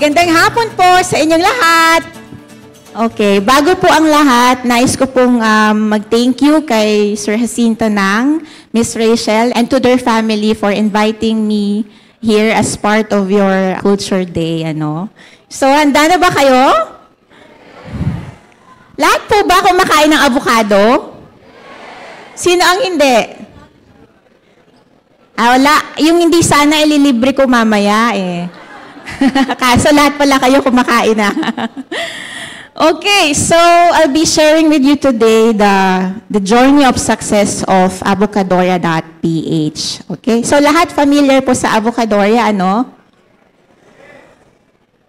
Magandang hapon po sa inyong lahat. Okay, bago po ang lahat, nais ko pong mag-thank you kay Sir Jacinto Nang, Miss Rachel, and to their family for inviting me here as part of your Culture Day. So, handa na ba kayo? Lahat po ba kumakain ng avocado? Sino ang hindi? Wala. Yung hindi sana ililibre ko mamaya eh. Kaso lahat pala kayo kumakain na. Okay, so I'll be sharing with you today the journey of success of Avocadoria.ph. Okay, so lahat familiar po sa Avocadoria, ano?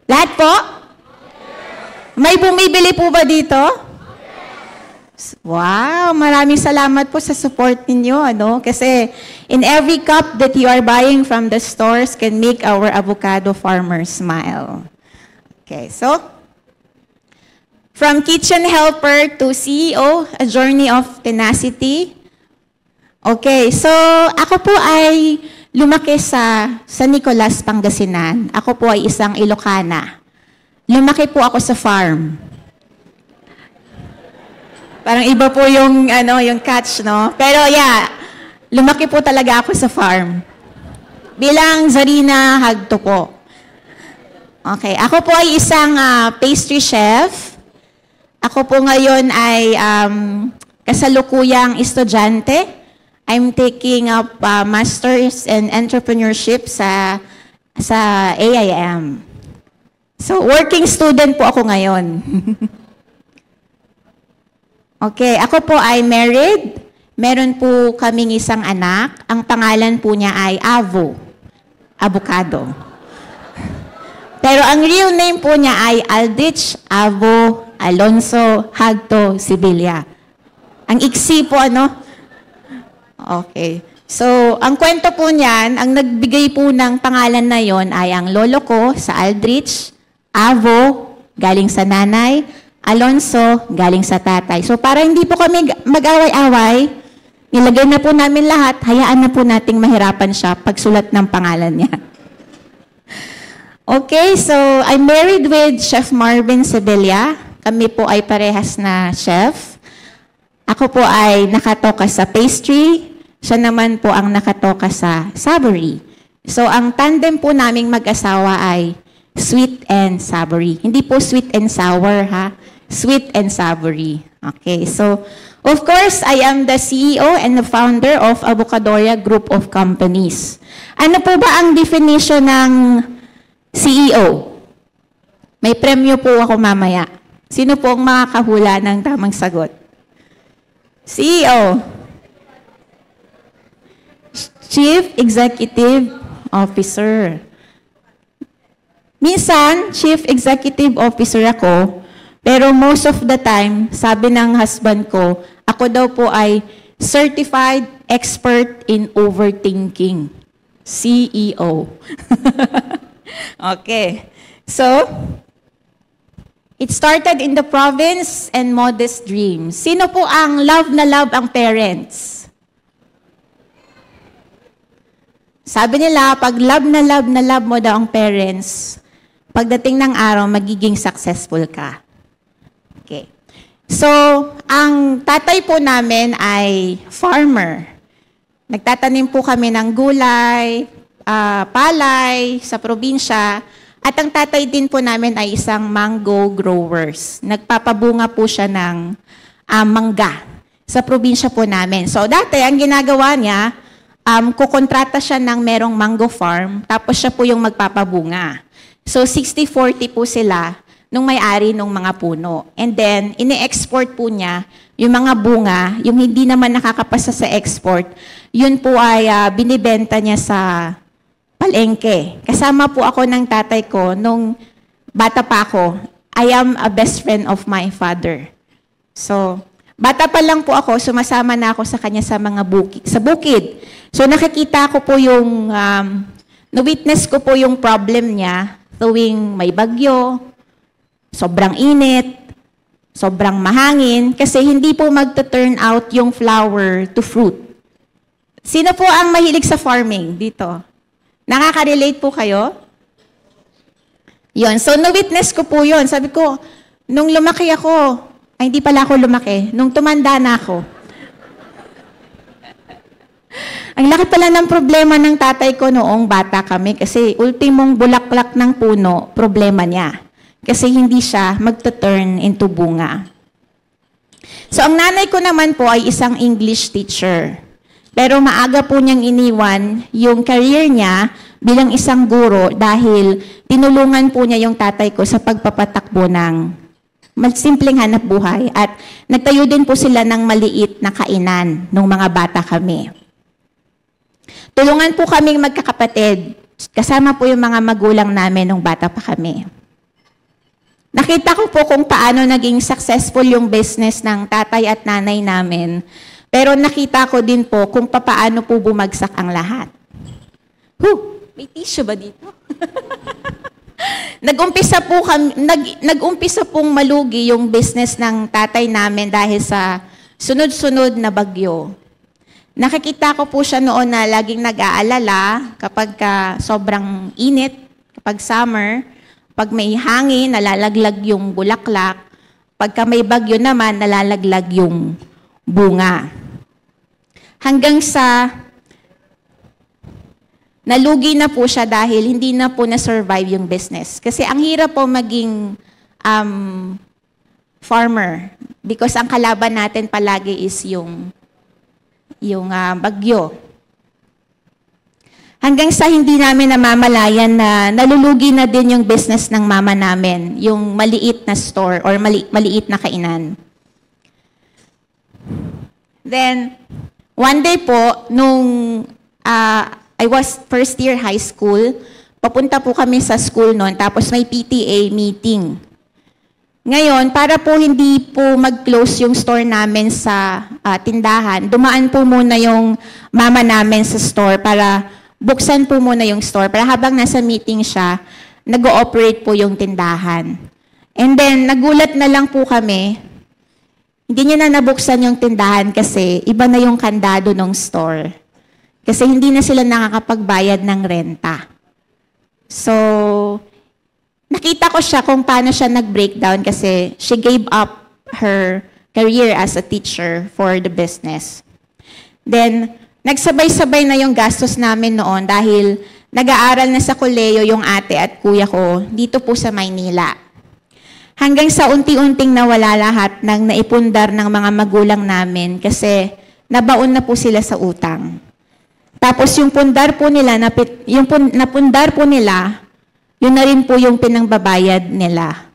Lahat po? May bumibili po ba dito? Wow, maraming salamat po sa support ninyo, ano? Kasi in every cup that you are buying from the stores can make our avocado farmers smile. Okay, so from kitchen helper to CEO, a journey of tenacity. Okay, so ako po ay lumaki sa Nicolas, Pangasinan. Ako po ay isang Ilocana. Lumaki po ako sa farm. Parang iba po yung catch, no? Pero yeah, lumaki po talaga ako sa farm. Bilang Zarina Hagto po. Okay, ako po ay isang pastry chef. Ako po ngayon ay kasalukuyang estudyante. I'm taking up Masters in Entrepreneurship sa AIM. So, working student po ako ngayon. Okay, ako po ay married. Meron po kaming isang anak. Ang pangalan po niya ay Avocado. Pero ang real name po niya ay Aldrich Avo Alonso Hagto Sibilia. Ang iksi po, ano? Okay. So, ang kwento po niyan, ang nagbigay po ng pangalan na yon ay ang lolo ko sa Aldrich, Avo, galing sa nanay, Alonso, galing sa tatay. So, para hindi po kami mag-away-away, nilagay na po namin lahat, hayaan na po nating mahirapan siya pagsulat ng pangalan niya. Okay, so I'm married with Chef Marvin Sibilia. Kami po ay parehas na chef. Ako po ay nakatoka sa pastry. Siya naman po ang nakatoka sa savory. So, ang tandem po naming mag-asawa ay sweet and savory. Hindi po sweet and sour, ha? Sweet and savory. Okay, so, of course, I am the CEO and the founder of Avocadoria Group of Companies. Ano po ba ang definition ng CEO? May premyo po ako mamaya. Sino po ang makakahula ng tamang sagot? CEO. Chief Executive Officer. Minsan, Chief Executive Officer ako, pero most of the time, sabi ng husband ko, ako daw po ay Certified Expert in Overthinking. CEO. Okay. So, it started in the province and modest dreams. Sino po ang love na love ang parents? Sabi nila, pag love na love mo daw ang parents, pagdating ng araw, magiging successful ka. Okay. So, ang tatay po namin ay farmer. Nagtatanim po kami ng gulay, palay sa probinsya. At ang tatay din po namin ay isang mango growers. Nagpapabunga po siya ng mangga sa probinsya po namin. So, dati, ang ginagawa niya, kukontrata siya ng merong mango farm, tapos siya po yung magpapabunga. So, 60-40 po sila nung may-ari ng mga puno. And then, ini-export po niya yung mga bunga, yung hindi naman nakakapasa sa export, yun po ay binibenta niya sa palengke. Kasama po ako ng tatay ko nung bata pa ako. I am a best friend of my father. So, bata pa lang po ako, sumasama na ako sa kanya sa mga bukid. So, nakikita ko po yung, na-witness ko po yung problem niya tuwing may bagyo, sobrang init, sobrang mahangin, kasi hindi po magta-turn out yung flower to fruit. Sino po ang mahilig sa farming dito? Nakaka-relate po kayo? Yun. So, na-witness ko po yun. Sabi ko, nung lumaki ako, ay hindi pala ako lumaki, nung tumanda na ako. Ang laki pala ng problema ng tatay ko noong bata kami kasi ultimong bulaklak ng puno, problema niya. Kasi hindi siya magta-turn into bunga. So, ang nanay ko naman po ay isang English teacher. Pero maaga po niyang iniwan yung career niya bilang isang guro dahil tinulungan po niya yung tatay ko sa pagpapatakbo ng simpleng hanap buhay. At nagtayo din po sila ng maliit na kainan nung mga bata kami. Tulungan po kaming magkakapatid. Kasama po yung mga magulang namin nung bata pa kami. Nakita ko po kung paano naging successful yung business ng tatay at nanay namin. Pero nakita ko din po kung paano po bumagsak ang lahat. May tissue ba dito? Nag-umpisa pong malugi yung business ng tatay namin dahil sa sunod-sunod na bagyo. Nakikita ko po siya noon na laging nag-aalala kapag sobrang init, kapag summer, pag may hangin, nalalaglag yung bulaklak. Pagka may bagyo naman, nalalaglag yung bunga. Hanggang sa nalugi na po siya dahil hindi na po na-survive yung business. Kasi ang hirap po maging farmer because ang kalaban natin palagi is yung bagyo. Hanggang sa hindi namin namamalayan na nalulugi na din yung business ng mama namin, yung maliit na store or maliit na kainan. Then, one day po, nung I was first year high school, papunta po kami sa school noon, tapos may PTA meeting. Ngayon, para po hindi po mag-close yung store namin sa tindahan, dumaan po muna yung mama namin sa store para buksan po muna yung store. Para habang nasa meeting siya, nag-ooperate po yung tindahan. And then, nagulat na lang po kami, hindi niya na nabuksan yung tindahan kasi iba na yung kandado ng store. Kasi hindi na sila nakakapagbayad ng renta. So, nakita ko siya kung paano siya nag-breakdown kasi she gave up her career as a teacher for the business. Then, nagsabay-sabay na yung gastos namin noon dahil nag-aaral na sa koleyo yung ate at kuya ko dito po sa Maynila. Hanggang sa unti-unting nawala lahat ng naipundar ng mga magulang namin kasi nabaon na po sila sa utang. Tapos yung pundar po nila, napundar po nila, yun na rin po yung pinangbabayad nila.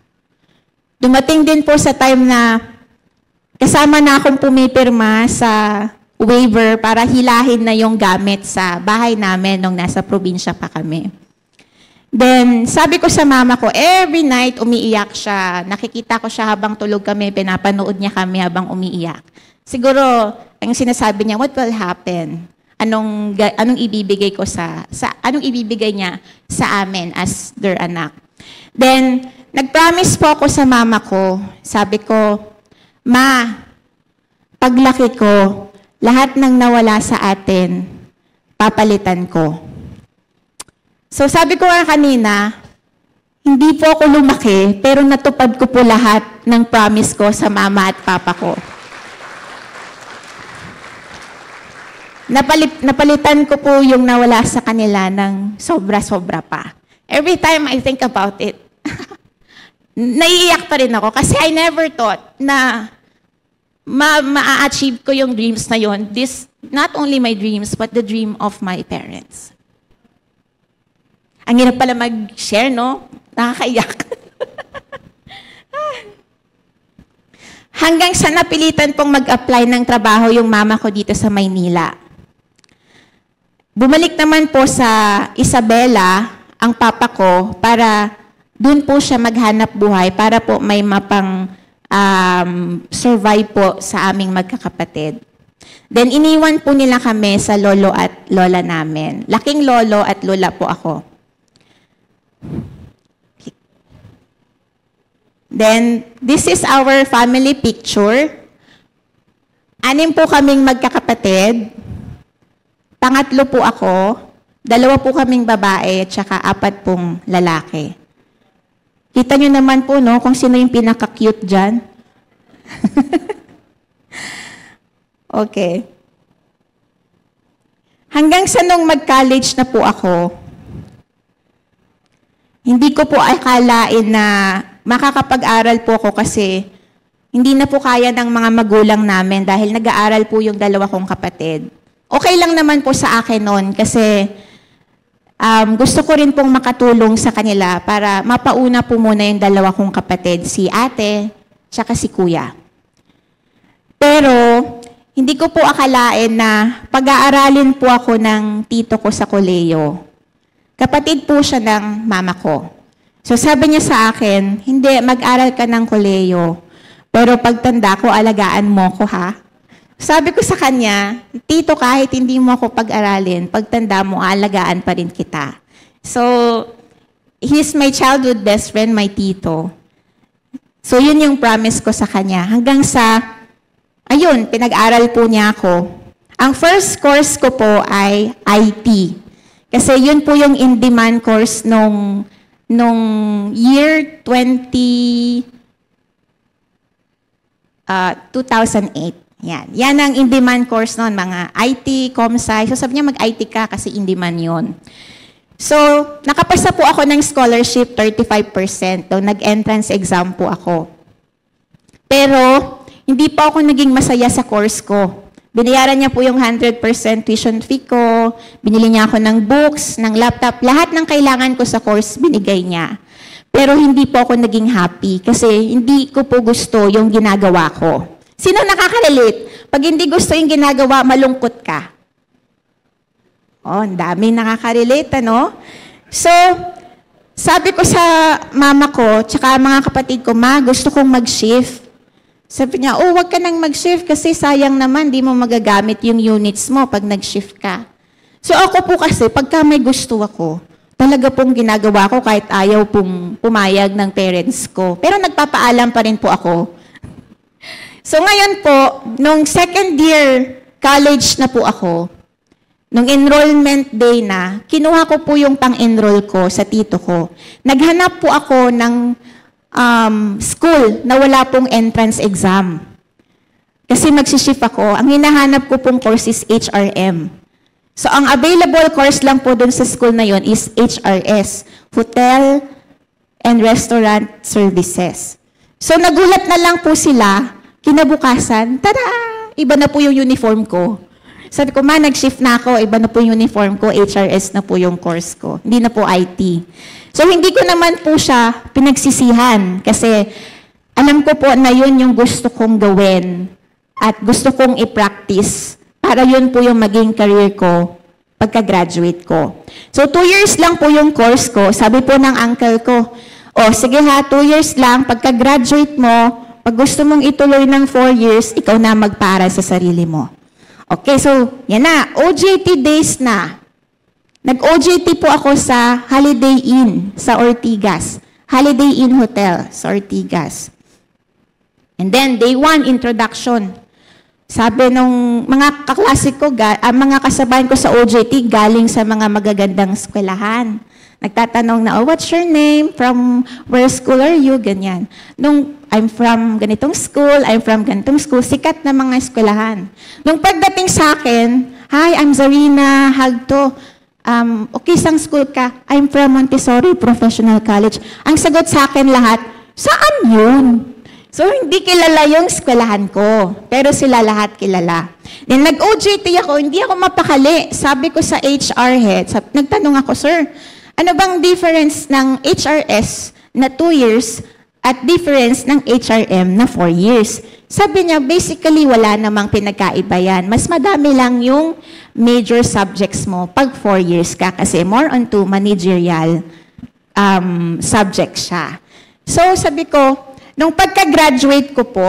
Dumating din po sa time na kasama na akong pumipirma sa waiver para hilahin na yung gamit sa bahay namin nung nasa probinsya pa kami. Then, sabi ko sa mama ko, every night umiiyak siya. Nakikita ko siya habang tulog kami, pinapanood niya kami habang umiiyak. Siguro, ang sinasabi niya, what will happen? Anong ibibigay ko anong ibibigay niya sa amin as their anak. Then, nag-promise po ako sa mama ko. Sabi ko, Ma, paglaki ko, lahat ng nawala sa atin, papalitan ko. So, sabi ko nga kanina, hindi po ako lumaki, pero natupad ko po lahat ng promise ko sa mama at papa ko. Napalitan ko po yung nawala sa kanila ng sobra-sobra pa. Every time I think about it, naiiyak pa rin ako kasi I never thought na ma-achieve ko yung dreams na yon. This, not only my dreams, but the dream of my parents. Ang hirap pala mag-share, no? Nakakaiyak. Hanggang sa napilitan pong mag-apply ng trabaho yung mama ko dito sa Maynila. Bumalik naman po sa Isabela ang papa ko para doon po siya maghanap buhay para po may mapang survive po sa aming magkakapatid. Then iniwan po nila kami sa lolo at lola namin. Laking lolo at lola po ako. Then this is our family picture. 6 po kaming magkakapatid. Pangatlo po ako, 2 po kaming babae, at saka 4 pong lalaki. Kita nyo naman po, no, kung sino yung pinaka-cute dyan. Okay. Hanggang sa nung mag-college na po ako, hindi ko po akalain na makakapag-aral po ako kasi hindi na po kaya ng mga magulang namin dahil nag-aaral po yung dalawa kong kapatid. Okay lang naman po sa akin noon kasi gusto ko rin pong makatulong sa kanila para mapauna po muna yung dalawa kong kapatid, si ate, tsaka si kuya. Pero, hindi ko po akalain na pag-aaralin po ako ng tito ko sa koleyo. Kapatid po siya ng mama ko. So sabi niya sa akin, hindi, mag-aral ka ng koleyo. Pero pagtanda ko, alagaan mo ko ha. Sabi ko sa kanya, tito, kahit hindi mo ako pag-aralin, pagtanda mo, alagaan pa rin kita. So, he's my childhood best friend, my tito. So, yun yung promise ko sa kanya. Hanggang sa, ayun, pinag-aral po niya ako. Ang first course ko po ay IT. Kasi yun po yung in-demand course nung year 2008. Yan ang in-demand course noon, mga IT, ComSci. So sabi niya mag-IT ka kasi in-demand yun. So, nakapasa po ako ng scholarship 35% nung nag-entrance exam po ako. Pero, hindi pa ako naging masaya sa course ko. Binayaran niya po yung 100% tuition fee ko, binili niya ako ng books, ng laptop, lahat ng kailangan ko sa course binigay niya. Pero hindi po ako naging happy kasi hindi ko po gusto yung ginagawa ko. Sino nakaka-relate? Pag hindi gusto yung ginagawa, malungkot ka. Oh, ang daming nakaka-relate, ano? So, sabi ko sa mama ko, tsaka mga kapatid ko, ma, gusto kong mag-shift. Sabi niya, oh, wag ka nang mag-shift kasi sayang naman, di mo magagamit yung units mo pag nag-shift ka. So, ako po kasi, pagka may gusto ako, talaga pong ginagawa ko kahit ayaw pong pumayag ng parents ko. Pero nagpapaalam pa rin po ako. So ngayon po, nung second year college na po ako, nung enrollment day na, kinuha ko po yung pang-enroll ko sa tito ko. Naghanap po ako ng school na wala pong entrance exam. Kasi magsishift ako. Ang hinahanap ko pong course is HRM. So ang available course lang po dun sa school na yon is HRS, Hotel and Restaurant Services. So nagulat na lang po sila. Kinabukasan, tada! Iba na po yung uniform ko. Sabi ko, ma, nag-shift na ako, iba na po yung uniform ko, HRS na po yung course ko. Hindi na po IT. So, hindi ko naman po siya pinagsisihan kasi alam ko po na yun yung gusto kong gawin at gusto kong i-practice para yun po yung maging career ko pagka-graduate ko. So, 2 years lang po yung course ko. Sabi po ng uncle ko, oh, sige ha, 2 years lang, pagka-graduate mo, pag gusto mong ituloy ng 4 years, ikaw na magpaaral sa sarili mo. Okay, so, yan na. OJT days na. Nag-OJT po ako sa Holiday Inn sa Ortigas. Holiday Inn Hotel sa Ortigas. And then, day 1, introduction. Sabi nung mga kaklase ko, mga kasabayan ko sa OJT, galing sa mga magagandang eskwelahan. Nagtatanong na, oh, what's your name? From where school are you? Ganyan. Nung I'm from ganitong school, I'm from ganitong school, sikat na mga eskwelahan. Nung pagdating sa akin, hi, I'm Zarina Hagto. Okay, sang school ka? I'm from Montessori Professional College. Ang sagot sa akin lahat, saan yun? So, hindi kilala yung eskwelahan ko. Pero sila lahat kilala. Then, nag-OJT ako, hindi ako mapakali. Sabi ko sa HR head, nagtanong ako, sir, ano bang difference ng HRS na 2 years at difference ng HRM na 4 years? Sabi niya, basically, wala namang pinagkaiba yan. Mas madami lang yung major subjects mo pag 4 years ka kasi more onto managerial subject siya. So, sabi ko, nung pagka-graduate ko po,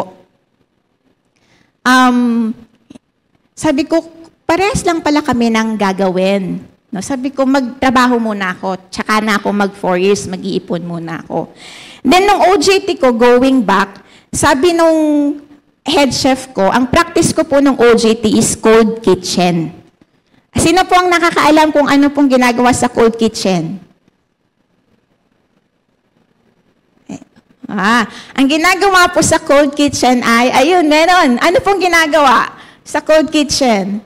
sabi ko, parehas lang pala kami ng gagawin. No, sabi ko, magtrabaho muna ako, tsaka na ako mag 4 years, mag-iipon muna ako. Then, nung OJT ko, going back, sabi nung head chef ko, ang practice ko po nung OJT is cold kitchen. Sino po ang nakakaalam kung ano pong ginagawa sa cold kitchen? Ang ginagawa po sa Cold Kitchen ay, ayun, meron. Ano pong ginagawa sa Cold Kitchen?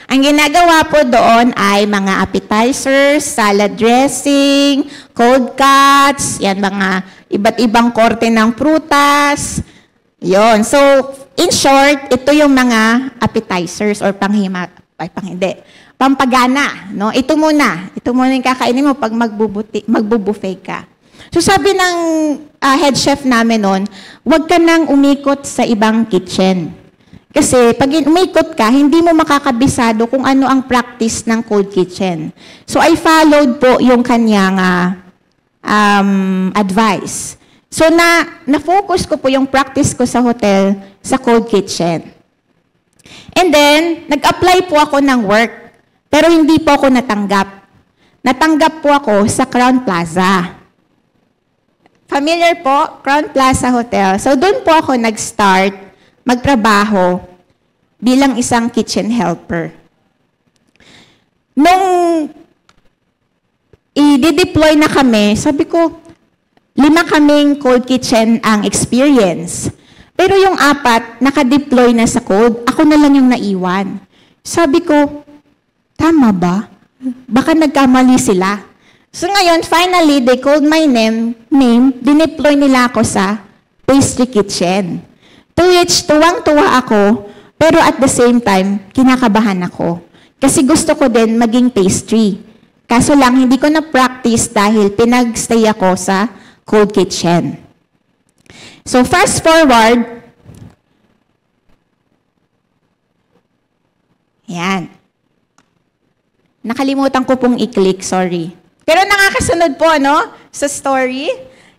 Ang ginagawa po doon ay mga appetizers, salad dressing, cold cuts, yan mga iba't ibang korte ng prutas. Yon. So, in short, ito yung mga appetizers or pampagana. No? Ito muna yung kakainin mo pag magbubuffet ka. So, sabi ng head chef namin noon, huwag ka nang umikot sa ibang kitchen. Kasi pag umikot ka, hindi mo makakabisado kung ano ang practice ng Cold Kitchen. So, I followed po yung kanyang advice. So, na-focus ko po yung practice ko sa hotel sa Cold Kitchen. And then, nag-apply po ako ng work. Pero hindi po ako natanggap. Natanggap po ako sa Crown Plaza. Familiar po? Crown Plaza Hotel. So, doon po ako nag-start magtrabaho bilang isang kitchen helper. Nung i-deploy na kami, sabi ko, 5 kaming cold kitchen ang experience. Pero yung 4, naka-deploy na sa cold, ako na lang yung naiwan. Sabi ko, tama ba? Baka nagkamali sila. So ngayon, finally, they called my name, dineploy nila ako sa pastry kitchen. To which, tuwang-tuwa ako, pero at the same time, kinakabahan ako. Kasi gusto ko din maging pastry. Kaso lang, hindi ko na-practice dahil pinag-stay ako sa Cold Kitchen. So, fast forward. Yan. Nakalimutan ko pong i-click, sorry. Pero nakakasunod po, ano, sa story.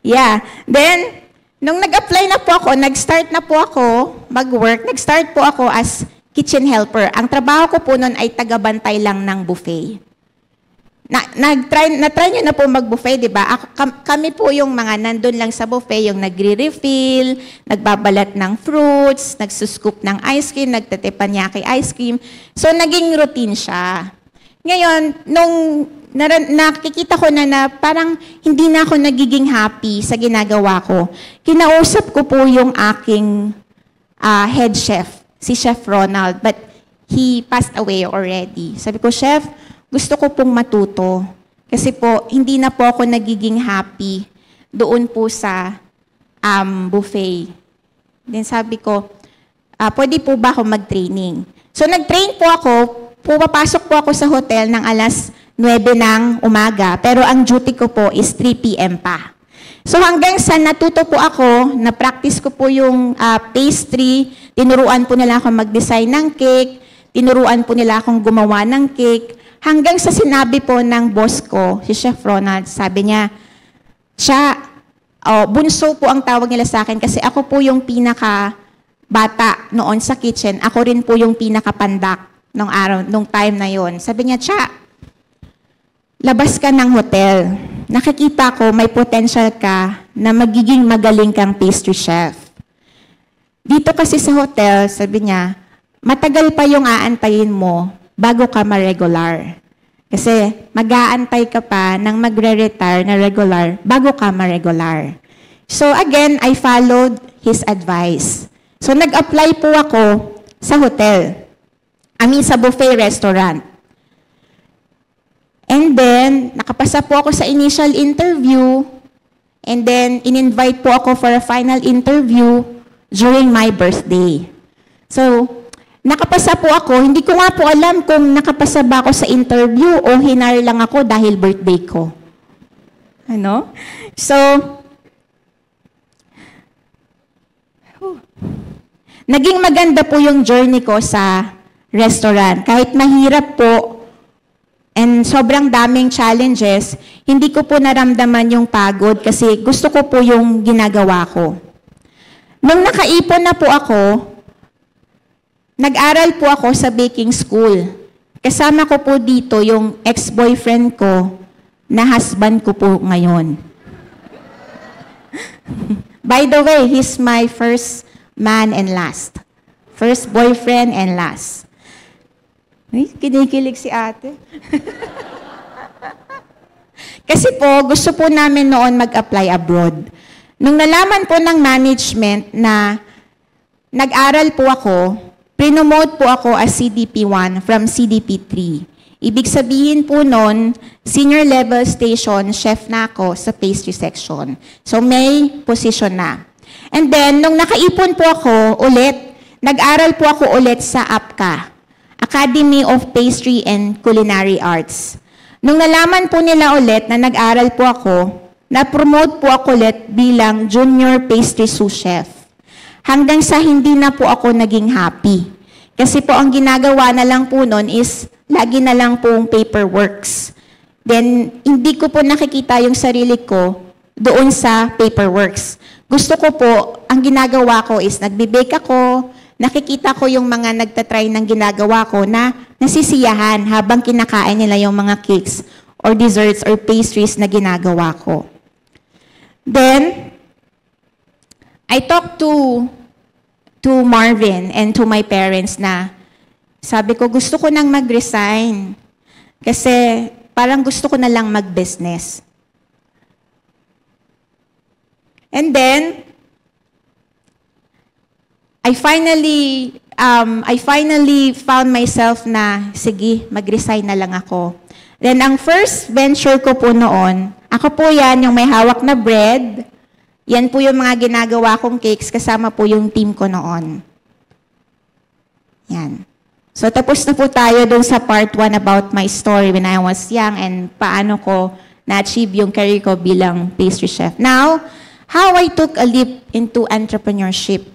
Yeah. Then, nung nag-apply na po ako, nag-start na po ako mag-work, nag-start po ako as kitchen helper. Ang trabaho ko po noon ay tagabantay lang ng buffet. Na-try nyo na po mag-buffet, di ba? Kami po yung mga nandun lang sa buffet, yung nagre-refill, nagbabalat ng fruits, nagsuscoop ng ice cream, nagtatepanyaki ice cream. So, naging routine siya. Ngayon, nung nakikita ko na parang hindi na ako nagiging happy sa ginagawa ko, kinausap ko po yung aking head chef, si Chef Ronald, but he passed away already. Sabi ko, Chef, gusto ko pong matuto. Kasi po, hindi na po ako nagiging happy doon po sa buffet. Then sabi ko, pwede po ba ako mag-training? So nag-train po ako, pumapasok po ako sa hotel ng alas 9 ng umaga, pero ang duty ko po is 3 p.m. pa. So hanggang sa natuto po ako, na-practice ko po yung pastry, tinuruan po nila ako mag-design ng cake, tinuruan po nila akong gumawa ng cake, hanggang sa sinabi po ng boss ko, si Chef Ronald, sabi niya, bunso po ang tawag nila sa akin kasi ako po yung pinaka-bata noon sa kitchen, ako rin po yung pinaka-pandak nung time na yon. Sabi niya, labas ka ng hotel. Nakikita ko may potential ka na magiging magaling kang pastry chef. Dito kasi sa hotel, sabi niya, matagal pa yung aantayin mo bago ka ma-regular. Kasi mag-aantay ka pa ng magre-retire na regular bago ka ma-regular. So again, I followed his advice. So nag-apply po ako sa hotel. Sa buffet restaurant. And then, nakapasa po ako sa initial interview. And then, in-invite po ako for a final interview during my birthday. So, nakapasa po ako. Hindi ko nga po alam kung nakapasa ba ako sa interview o hinar lang ako dahil birthday ko. So, naging maganda po yung journey ko sa restaurant. Kahit mahirap po, and sobrang daming challenges, hindi ko po naramdaman yung pagod kasi gusto ko po yung ginagawa ko. Nung nakaipon na po ako, nag-aral po ako sa baking school. Kasama ko po dito yung ex-boyfriend ko na husband ko po ngayon. By the way, he's my first man and last. First boyfriend and last. Ay, kinikilig si ate. Kasi po, gusto po namin noon mag-apply abroad. Nung nalaman po ng management na nag-aral po ako, prinomote po ako as CDP1 from CDP3. Ibig sabihin po noon, senior level station chef na ako sa pastry section. So may position na. And then, nung nakaipon po ako ulit, nag-aral po ako ulit sa APCA, Academy of Pastry and Culinary Arts. Nung nalaman po nila ulit na nag-aral po ako, na-promote po ako ulit bilang junior pastry sous chef. Hanggang sa hindi na po ako naging happy. Kasi po ang ginagawa na lang po noon is lagi na lang pong paperworks. Then, hindi ko po nakikita yung sarili ko doon sa paperworks. Gusto ko po, ang ginagawa ko is nagbe-bake ako, nakikita ko yung mga nagtatry ng ginagawa ko na nasisiyahan habang kinakain nila yung mga cakes or desserts or pastries na ginagawa ko. Then, I talked to Marvin and to my parents na sabi ko, gusto ko nang mag-resign kasi parang gusto ko na lang mag-business. And then, I finally found myself na, sige, mag-resign na lang ako. Then, ang first venture ko po noon, ako po yan, yung may hawak na bread. Yan po yung mga ginagawa kong cakes, kasama po yung team ko noon. Yan. So, tapos na po tayo dun sa part 1 about my story when I was young and paano ko na-achieve yung career ko bilang pastry chef. Now, how I took a leap into entrepreneurship.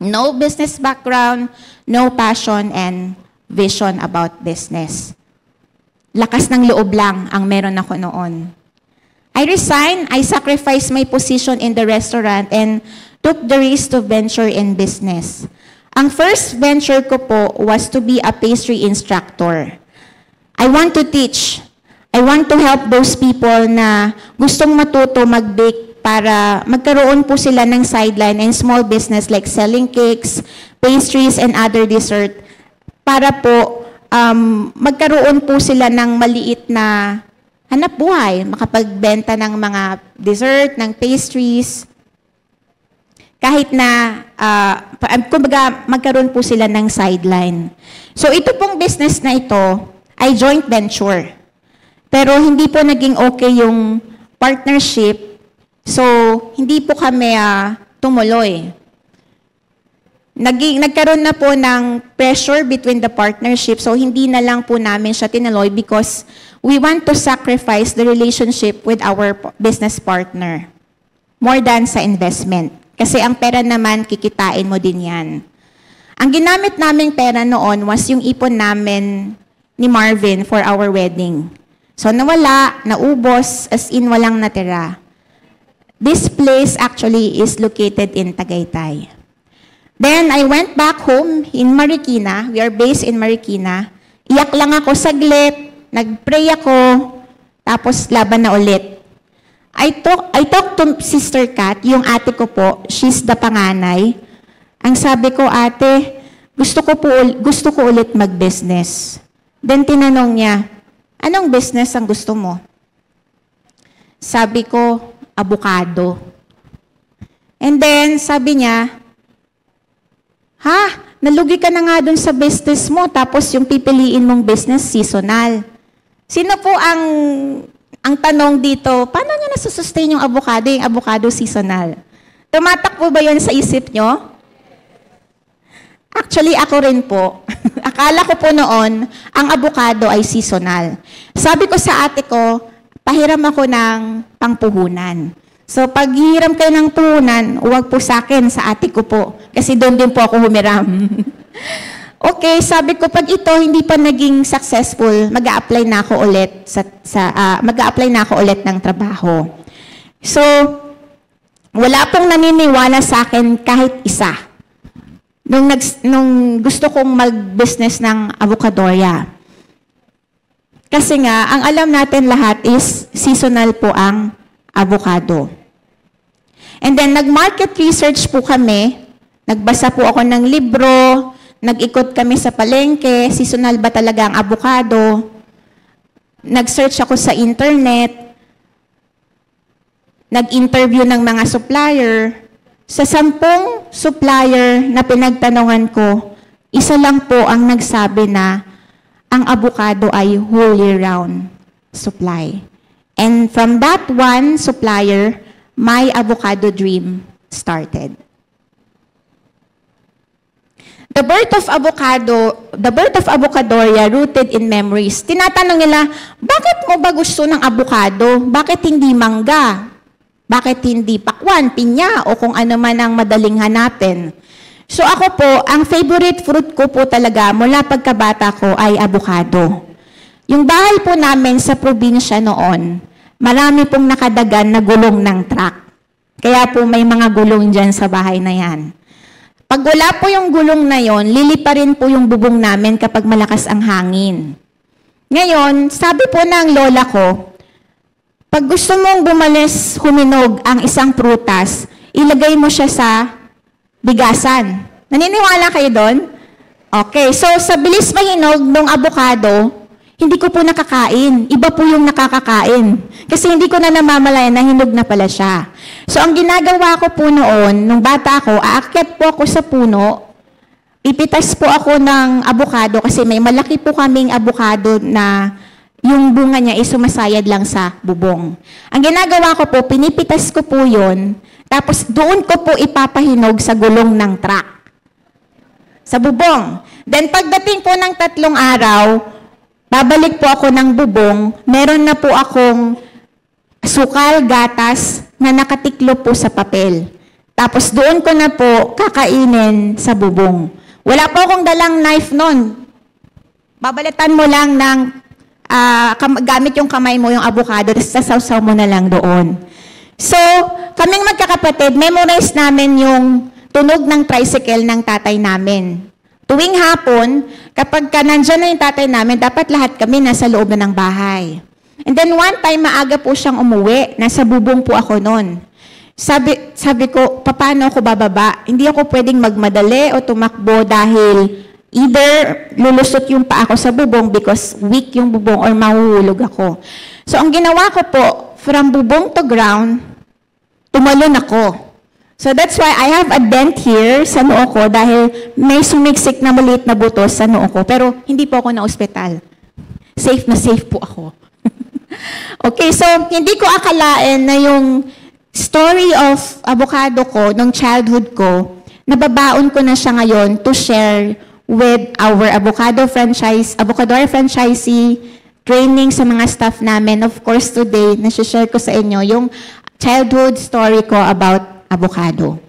No business background, no passion and vision about business. Lakas ng loob lang ang meron ako noon. I resigned, I sacrificed my position in the restaurant and took the risk to venture in business. Ang first venture ko po was to be a pastry instructor. I want to teach. I want to help those people na gustong matuto mag-bake para magkaroon po sila ng sideline and small business like selling cakes, pastries, and other dessert para po magkaroon po sila ng maliit na hanap buhay, makapagbenta ng mga dessert, ng pastries, kahit na, kumbaga, magkaroon po sila ng sideline. So ito pong business na ito ay joint venture. Pero hindi po naging okay yung partnership. So, hindi po kami tumuloy. Nagkaroon na po ng pressure between the partnership. So, hindi na lang po namin siya tinuloy because we want to sacrifice the relationship with our business partner more than sa investment. Kasi ang pera naman, kikitain mo din yan. Ang ginamit naming pera noon was yung ipon namin ni Marvin for our wedding. So, nawala, naubos, as in walang natira. This place actually is located in Tagaytay. Then, I went back home in Marikina. We are based in Marikina. Iyak lang ako saglit, nag-pray ako, tapos laban na ulit. I talked to Sister Kat, yung ate ko po, she's the panganay. Ang sabi ko, ate, gusto ko ulit mag-business. Then tinanong niya, anong business ang gusto mo? Sabi ko, avocado. And then, sabi niya, nalugi ka na nga dun sa business mo, tapos yung pipiliin mong business, seasonal. Sino po ang tanong dito, paano niya nasusustain yung avocado seasonal? Tumatak po ba yun sa isip nyo? Actually, ako rin po. Akala ko po noon, ang avocado ay seasonal. Sabi ko sa ate ko, pahiram ako ng pangpuhunan. So, pag hiram kayo ng puhunan, huwag po sa akin, sa ate ko po. Kasi doon din po ako humiram. Okay, sabi ko, pag ito hindi pa naging successful, mag-a-apply na ako ulit mag-a-apply na ako ulit ng trabaho. So, wala pong naniniwala sa akin kahit isa. Nung gusto kong mag-business ng avocadorya. Kasi nga, ang alam natin lahat is seasonal po ang avocado. And then, nag-market research po kami. Nagbasa po ako ng libro. Nag-ikot kami sa palengke. Seasonal ba talaga ang avocado? Nag-search ako sa internet. nag-interview ng mga supplier, sa 10 supplier na pinagtanungan ko, isa lang po ang nagsabi na ang avocado ay whole year-round supply. And from that one supplier, my avocado dream started. The birth of Avocadoria rooted in memories. Tinatanong nila, bakit mo ba gusto ng avocado? Bakit hindi mangga? Bakit hindi pakwan, pinya, o kung ano man ang madaling hanapin? So ako po, ang favorite fruit ko po talaga mula pagkabata ko ay avocado. Yung bahay po namin sa probinsya noon, marami pong nakadagan na gulong ng truck. Kaya po may mga gulong dyan sa bahay na yan. Pag wala po yung gulong na yon, lilipa rin po yung bubong namin kapag malakas ang hangin. Ngayon, sabi po ng lola ko, pag gusto mong bumalis huminog ang isang prutas, ilagay mo siya sa bigasan. Naniniwala kayo doon? Okay, so sa bilis mahinog ng avocado, hindi ko po nakakain. Iba po yung nakakakain. Kasi hindi ko na namamalayan na hinog na pala siya. So ang ginagawa ko po noon, nung bata ako, aakyat po ako sa puno, ipitas po ako ng avocado kasi may malaki po kaming avocado na yung bunga niya ay sumasayad lang sa bubong. Ang ginagawa ko po, pinipitas ko po yun, tapos doon ko po ipapahinog sa gulong ng truck. Sa bubong. Then pagdating po ng 3 araw, babalik po ako ng bubong, meron na po akong sukal, gatas, na nakatiklo po sa papel. Tapos doon ko na po kakainin sa bubong. Wala po akong dalang knife noon. Babalitan mo lang ng, gamit yung kamay mo, yung avocado, tapos sasawsaw mo na lang doon. So, kaming magkakapatid, memorize namin yung tunog ng tricycle ng tatay namin. Tuwing hapon, kapag nandyan na yung tatay namin, dapat lahat kami nasa loob na ng bahay. And then one time, maaga po siyang umuwi. Nasa bubong po ako noon. Sabi ko, paano ako bababa? Hindi ako pwedeng magmadali o tumakbo dahil either lulusot yung paa ko sa bubong because weak yung bubong or mahuhulog ako. So ang ginawa ko po, from bubong to ground, tumalon ako. So that's why I have a dent here sa noo ko dahil may sumiksik na maliit na buto sa noo ko. Pero hindi po ako na ospital. Safe na safe po ako. Okay, so hindi ko akalain na yung story of avocado ko, nung childhood ko, nababaon ko na siya ngayon to share with our Avocadoria franchisee, training sa mga staff namin. Of course, today, nasi-share ko sa inyo yung childhood story ko about avocado.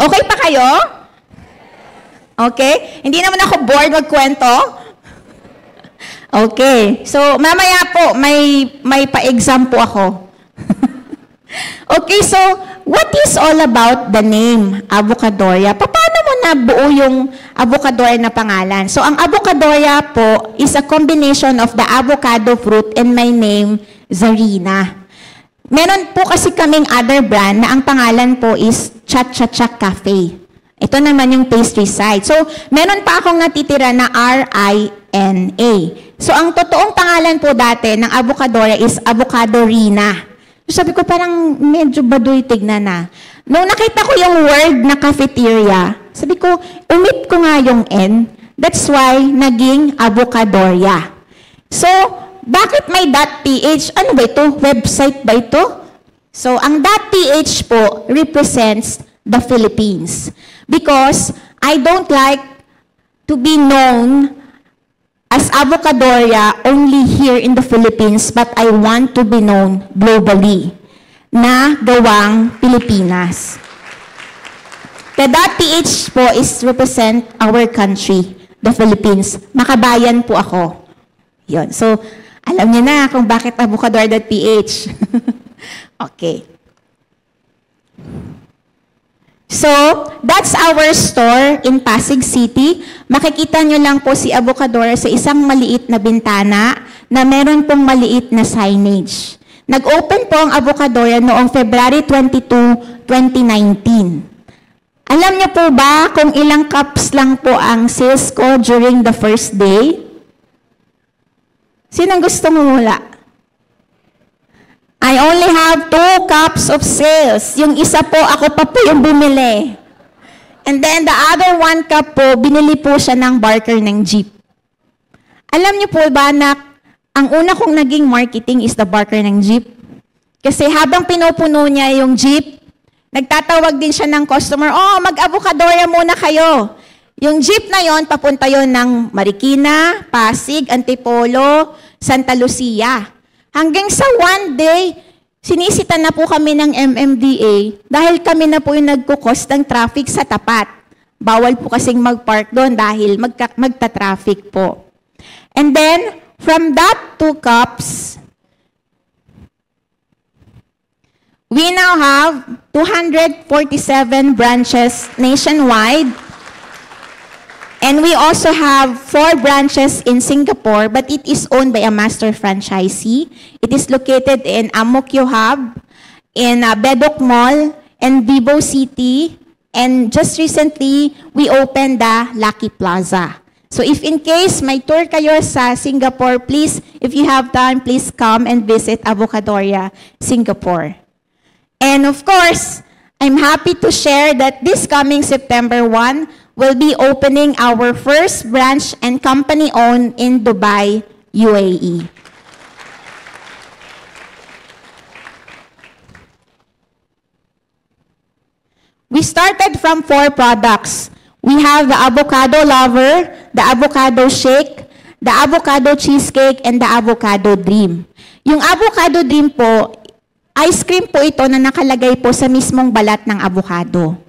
Okay pa kayo? Okay? Hindi naman ako bored magkwento. Okay. So, mamaya po, may pa-exam po ako. Okay, so, what is all about the name Avocadoria? Paano mo nabuo yung Avocadoria na pangalan? So, ang Avocadoria po is a combination of the avocado fruit and my name, Zarina. Meron po kasi kaming other brand na ang pangalan po is Cha-Cha-Cha Cafe. Ito naman yung pastry side. So, meron pa akong natitira na R-I-N-A. So, ang totoong pangalan po dati ng Avocadoria is Avocadorina. So, sabi ko parang medyo baduy tignan na. Nung nakita ko yung word na cafeteria, sabi ko, omit ko nga yung N. That's why naging Avocadoria. So, bakit may .ph? Ano ba ito? Website ba ito? So, ang .ph po represents the Philippines. Because I don't like to be known as Avocadoria only here in the Philippines, but I want to be known globally na gawang Pilipinas. The .ph po is represent our country, the Philippines. Makabayan po ako. Yun. So, alam niyo na kung bakit Avocadoria.ph. Okay. So, that's our store in Pasig City. Makikita nyo lang po si Avocadoria sa isang maliit na bintana na meron pong maliit na signage. Nag-open po ang Avocadoria noong February 22, 2019. Alam niyo po ba kung ilang cups lang po ang sales ko during the first day? Sinong gusto mo mula? I only have 2 cups of sales. Yung isa po, ako pa po yung bumili. And then the other 1 cup po, binili po siya ng barker ng jeep. Alam niyo po ba na ang una kong naging marketing is the barker ng jeep? Kasi habang pinupuno niya yung jeep, nagtatawag din siya ng customer, oh, mag-avocadorya muna kayo. Yung jeep na yon, papunta yon ng Marikina, Pasig, Antipolo, Santa Lucia. Hanggang sa one day, sinisita na po kami ng MMDA dahil kami na po yung nagkukos ng traffic sa tapat. Bawal po kasing mag-park doon dahil magta-traffic po. And then, from that 2 cups, we now have 247 branches nationwide. And we also have 4 branches in Singapore, but it is owned by a master franchisee. It is located in Amokyo Hub, in Bedok Mall, and Vivo City. And just recently, we opened the Lucky Plaza. So if in case may tour kayo sa Singapore, please, if you have time, please come and visit Avocadorya, Singapore. And of course, I'm happy to share that this coming September 1, we'll be opening our first branch and company-owned in Dubai, UAE. We started from 4 products. We have the avocado lover, the avocado shake, the avocado cheesecake, and the avocado dream. Yung avocado dream po, ice cream po ito na nakalagay po sa mismong balat ng avocado.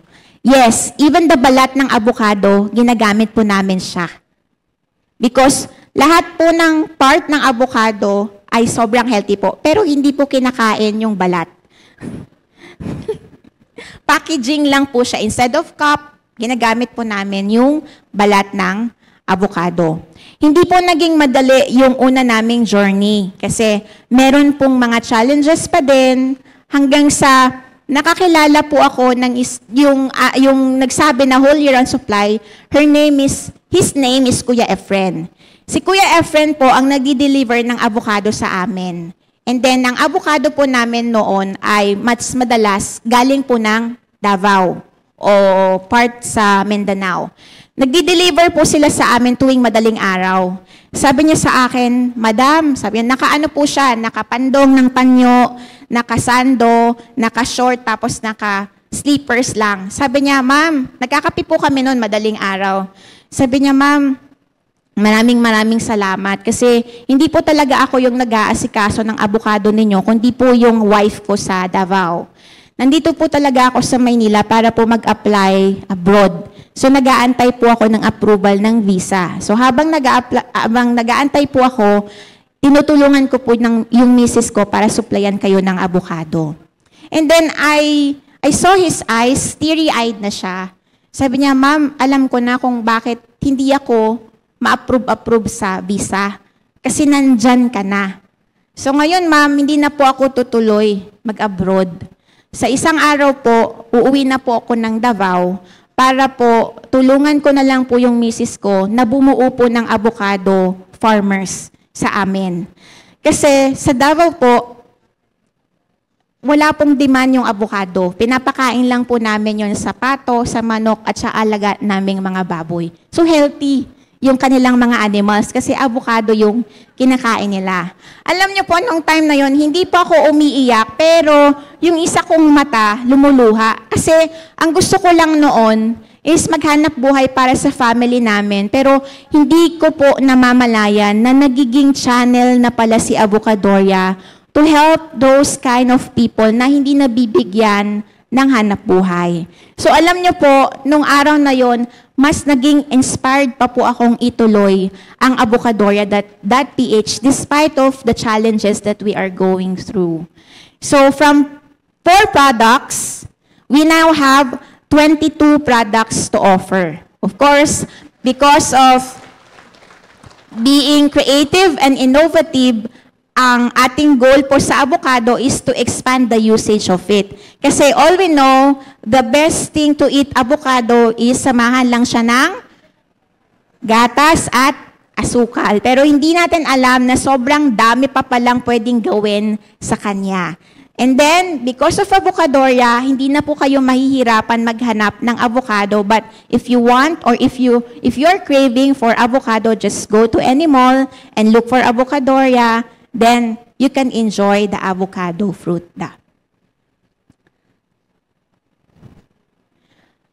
Yes, even the balat ng avocado, ginagamit po namin siya. Because lahat po ng part ng avocado ay sobrang healthy po, pero hindi po kinakain yung balat. Packaging lang po siya. Instead of cup, ginagamit po namin yung balat ng avocado. Hindi po naging madali yung una naming journey kasi meron pong mga challenges pa din hanggang sa nakakilala po ako ng yung nagsabi na whole year on supply, his name is Kuya Efren. Si Kuya Efren po ang nagdi-deliver ng avocado sa amin. And then, ang avocado po namin noon ay mas madalas galing po ng Davao o part sa Mindanao. Nagdi-deliver po sila sa amin tuwing madaling araw. Sabi niya sa akin, Madam, sabi niya, nakaano po siya, nakapandong ng panyo, nakasando, naka-short, tapos naka-sleepers lang. Sabi niya, Ma'am, nagkakape po kami noon madaling araw. Sabi niya, Ma'am, maraming salamat kasi hindi po talaga ako yung nag-aasikaso ng avocado ninyo, kundi po yung wife ko sa Davao. Nandito po talaga ako sa Maynila para po mag-apply abroad. So nag-aantay po ako ng approval ng visa. So habang nag-aantay po ako, tinutulungan ko po yung misis ko para supplyan kayo ng avocado. And then I saw his eyes, teary-eyed na siya. Sabi niya, Ma'am, alam ko na kung bakit hindi ako ma-approve sa visa. Kasi nandyan ka na. So ngayon, Ma'am, hindi na po ako tutuloy mag-abroad. Sa isang araw po, uuwi na po ako ng Davao para po tulungan ko na lang po yung misis ko na bumuo po ng avocado farmers sa amin. Kasi sa Davao po, wala pong demand yung avocado. Pinapakain lang po namin yun sa pato, sa manok at sa alaga naming mga baboy. So healthy yung kanilang mga animals kasi avocado yung kinakain nila. Alam niyo po, nung time na yon hindi po ako umiiyak, pero yung isa kong mata lumuluha. Kasi ang gusto ko lang noon is maghanap buhay para sa family namin. Pero hindi ko po namamalayan na nagiging channel na pala si Avocadorya to help those kind of people na hindi nabibigyan ng hanap buhay. So alam niyo po, nung araw na yon mas naging inspired pa po akong ituloy ang Avocadorya.ph despite of the challenges that we are going through. So from 4 products, we now have 22 products to offer. Of course, because of being creative and innovative, ang ating goal po sa avocado is to expand the usage of it. Kasi all we know, the best thing to eat avocado is samahan lang siya ng gatas at asukal. Pero hindi natin alam na sobrang dami pa palang pwedeng gawin sa kanya. And then, because of Avocadoria, hindi na po kayo mahihirapan maghanap ng avocado. But if you want or if you're craving for avocado, just go to any mall and look for Avocadoria. Then, you can enjoy the avocado fruit.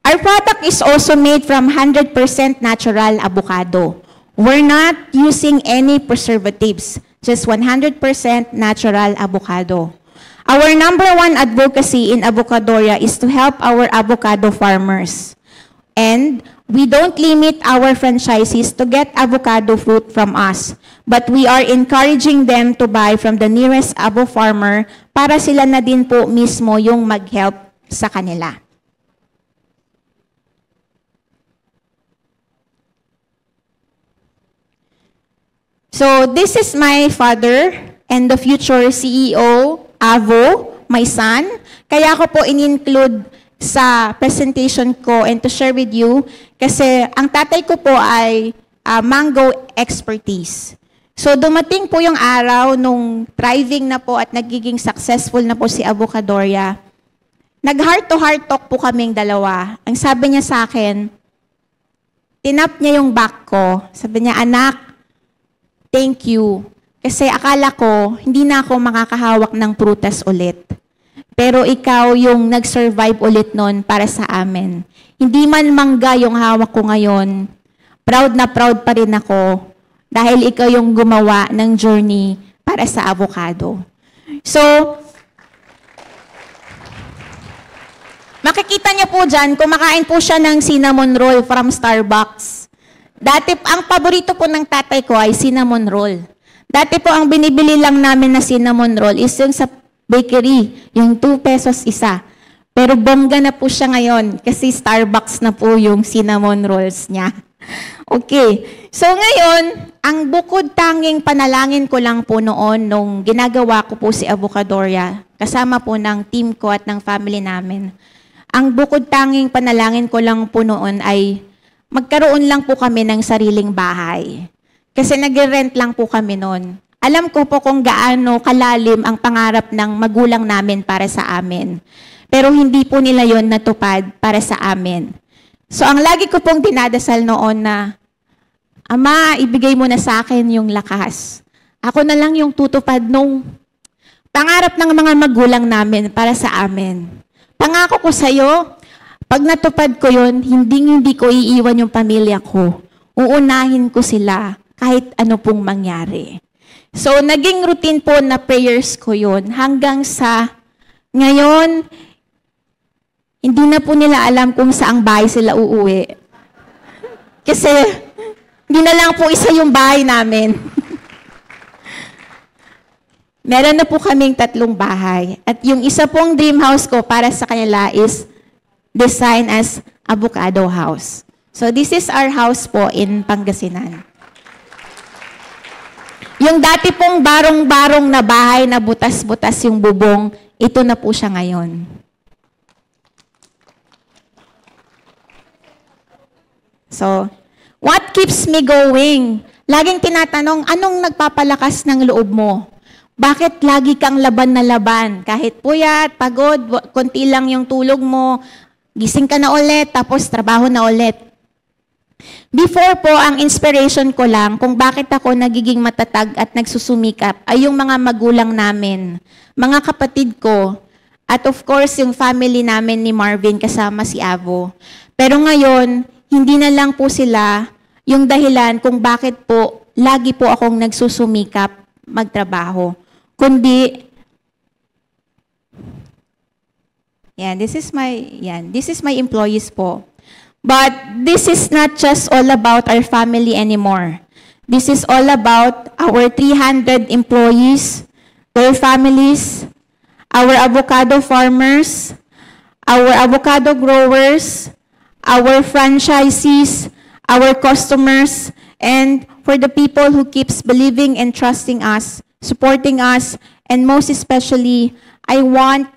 Our product is also made from 100% natural avocado. We're not using any preservatives, just 100% natural avocado. Our number one advocacy in Avocadoria is to help our avocado farmers. And we don't limit our franchisees to get avocado fruit from us, but we are encouraging them to buy from the nearest avo farmer para sila na din po mismo yung mag-help sa kanila. So this is my father and the future CEO, Avo, my son. Kaya ako po in-include sa presentation ko and to share with you kasi ang tatay ko po ay mango expertise. So dumating po yung araw nung thriving na po at nagiging successful na po si Avocadoria. Nag-heart-to-heart talk po kaming dalawa. Ang sabi niya sa akin, tinap niya yung back ko. Sabi niya, anak, thank you. Kasi akala ko, hindi na ako makakahawak ng prutas ulit. Pero ikaw yung nag-survive ulit nun para sa amin. Hindi man mangga yung hawak ko ngayon, proud na proud pa rin ako dahil ikaw yung gumawa ng journey para sa avocado. So, makikita niyo po dyan, kumakain po siya ng cinnamon roll from Starbucks. Dati, ang paborito po ng tatay ko ay cinnamon roll. Dati po ang binibili lang namin na cinnamon roll is yung sa bakery, yung 2 pesos isa. Pero bongga na po siya ngayon kasi Starbucks na po yung cinnamon rolls niya. Okay. So ngayon, ang bukod tanging panalangin ko lang po noon nung ginagawa ko po si Avocadoria, kasama po ng team ko at ng family namin. Ang bukod tanging panalangin ko lang po noon ay magkaroon lang po kami ng sariling bahay. Kasi nag-rent lang po kami noon. Alam ko po kung gaano kalalim ang pangarap ng magulang namin para sa amin. Pero hindi po nila yon natupad para sa amin. So ang lagi ko pong dinadasal noon na, Ama, ibigay mo na sa akin yung lakas. Ako na lang yung tutupad nung pangarap ng mga magulang namin para sa amin. Pangako ko sa'yo, pag natupad ko yon, hindi ko iiwan yung pamilya ko. Uunahin ko sila kahit ano pong mangyari. So, naging routine po na prayers ko yun hanggang sa ngayon, hindi na po nila alam kung saang bahay sila uuwi. Kasi, hindi na lang po isa yung bahay namin. Meron na po kaming 3 bahay. At yung isa pong dream house ko para sa kanila is designed as Avocado House. So, this is our house po in Pangasinan. Yung dati pong barong-barong na bahay na butas-butas yung bubong, ito na po siya ngayon. So, what keeps me going? Laging tinatanong, anong nagpapalakas ng loob mo? Bakit lagi kang laban na laban? Kahit puyat, pagod, konti lang yung tulog mo, gising ka na ulit, tapos trabaho na ulit. Before po, ang inspiration ko lang kung bakit ako nagiging matatag at nagsusumikap ay yung mga magulang namin, mga kapatid ko, at of course yung family namin ni Marvin kasama si Avo. Pero ngayon, hindi na lang po sila yung dahilan kung bakit po lagi po akong nagsusumikap magtrabaho. Kundi, this is my employees po. But this is not just all about our family anymore. This is all about our 300 employees, their families, our avocado farmers, our avocado growers, our franchisees, our customers, and for the people who keeps believing and trusting us, supporting us, and most especially, I want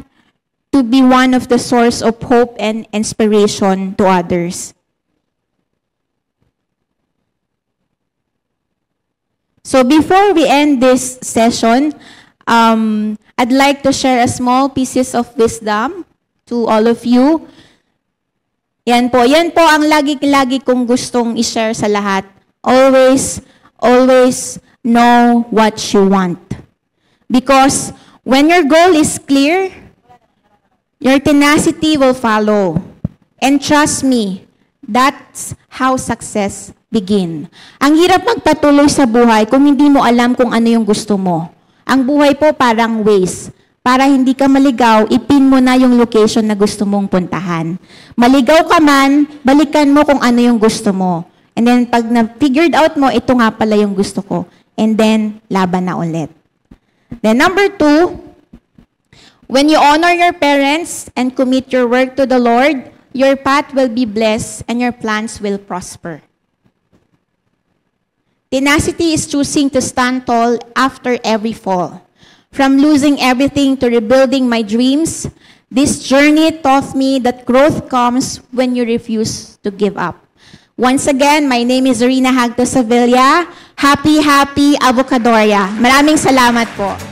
to be one of the source of hope and inspiration to others. So before we end this session, I'd like to share a small pieces of wisdom to all of you. Yan po ang lagi kong gustong i-share sa lahat. Always know what you want. Because when your goal is clear, your tenacity will follow. And trust me, that's how success begin. Ang hirap magpatuloy sa buhay kung hindi mo alam kung ano yung gusto mo. Ang buhay po parang ways. Para hindi ka maligaw, ipin mo na yung location na gusto mong puntahan. Maligaw ka man, balikan mo kung ano yung gusto mo. And then pag na-figured out mo, ito nga pala yung gusto ko. And then, laban na ulit. Then number 2, when you honor your parents and commit your work to the Lord, your path will be blessed and your plans will prosper. Tenacity is choosing to stand tall after every fall. From losing everything to rebuilding my dreams, this journey taught me that growth comes when you refuse to give up. Once again, my name is Zarina Hagto Sevilla. Happy Avocadoria. Maraming salamat po.